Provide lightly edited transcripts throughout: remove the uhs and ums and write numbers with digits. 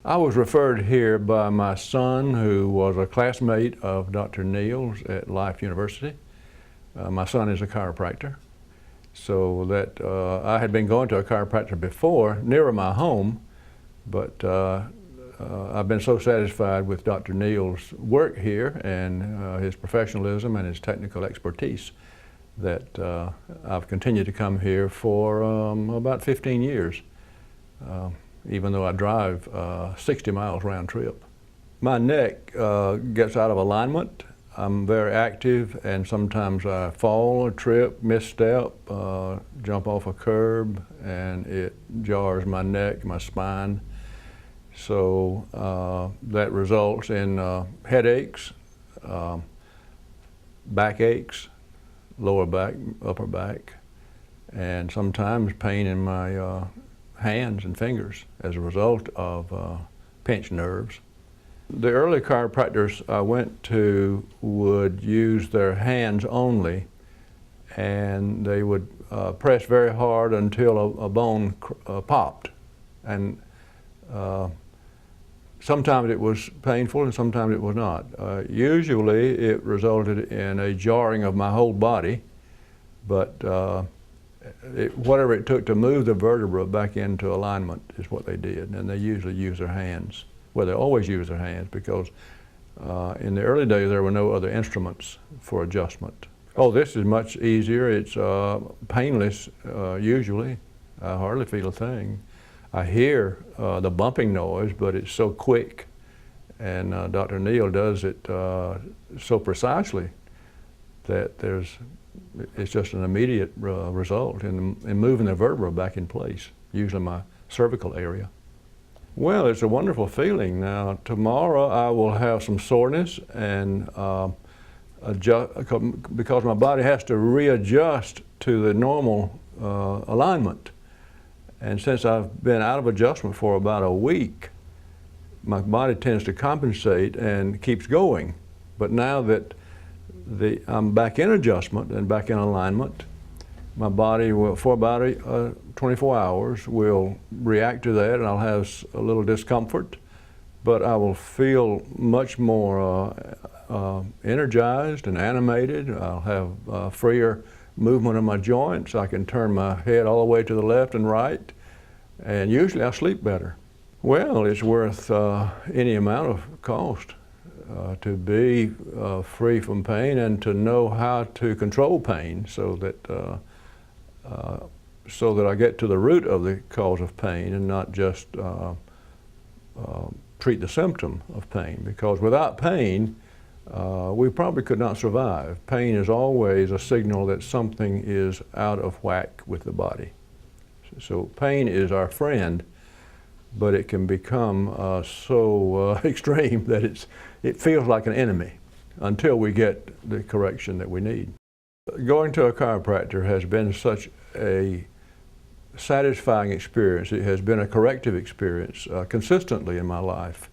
I was referred here by my son, who was a classmate of Dr. Neal's at Life University. My son is a chiropractor. So that I had been going to a chiropractor before, nearer my home, but I've been so satisfied with Dr. Neal's work here and his professionalism and his technical expertise that I've continued to come here for about 15 years. Even though I drive 60 miles round trip. My neck gets out of alignment. I'm very active, and sometimes I fall or trip, misstep, jump off a curb, and it jars my neck, my spine. So that results in headaches, backaches, lower back, upper back, and sometimes pain in my hands and fingers as a result of pinched nerves. The early chiropractors I went to would use their hands only, and they would press very hard until a bone popped. And sometimes it was painful and sometimes it was not. Usually it resulted in a jarring of my whole body, but whatever it took to move the vertebra back into alignment is what they did, and they usually use their hands. Well, they always use their hands because in the early days there were no other instruments for adjustment. Oh, this is much easier. It's painless usually. I hardly feel a thing. I hear the bumping noise, but it's so quick, and Dr. Neal does it so precisely that it's just an immediate result in moving the vertebra back in place, usually my cervical area. Well, it's a wonderful feeling. Now, tomorrow I will have some soreness and because my body has to readjust to the normal alignment. And since I've been out of adjustment for about a week, my body tends to compensate and keeps going. But now that I'm back in adjustment and back in alignment, my body will, for about 24 hours, will react to that, and I'll have a little discomfort, but I will feel much more energized and animated. I'll have freer movement of my joints. I can turn my head all the way to the left and right, and usually I sleep better. Well, it's worth any amount of cost. To be free from pain and to know how to control pain so that I get to the root of the cause of pain and not just treat the symptom of pain. Because without pain, we probably could not survive. Pain is always a signal that something is out of whack with the body. So pain is our friend, but it can become so extreme that it feels like an enemy until we get the correction that we need. Going to a chiropractor has been such a satisfying experience. It has been a corrective experience consistently in my life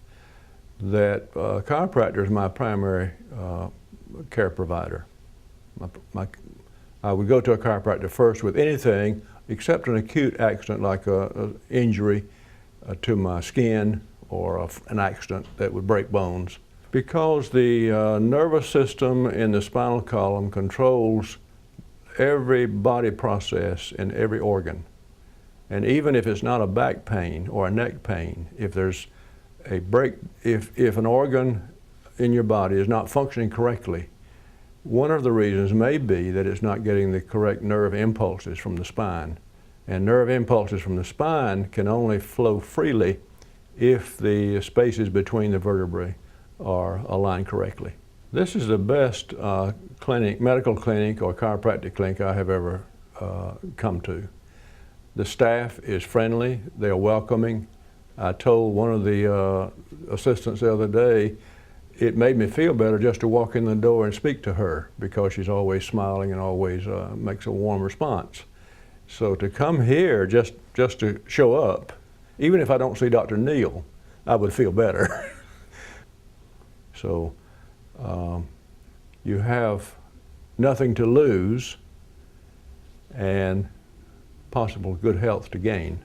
that chiropractor is my primary care provider. I would go to a chiropractor first with anything except an acute accident like an injury to my skin or an accident that would break bones. Because the nervous system in the spinal column controls every body process in every organ. And even if it's not a back pain or a neck pain, if there's a break, if an organ in your body is not functioning correctly, one of the reasons may be that it's not getting the correct nerve impulses from the spine. And nerve impulses from the spine can only flow freely if the spaces between the vertebrae are aligned correctly. This is the best medical clinic or chiropractic clinic I have ever come to. The staff is friendly, they're welcoming. I told one of the assistants the other day, it made me feel better just to walk in the door and speak to her because she's always smiling and always makes a warm response. So to come here just to show up, even if I don't see Dr. Neal, I would feel better. So you have nothing to lose and possible good health to gain.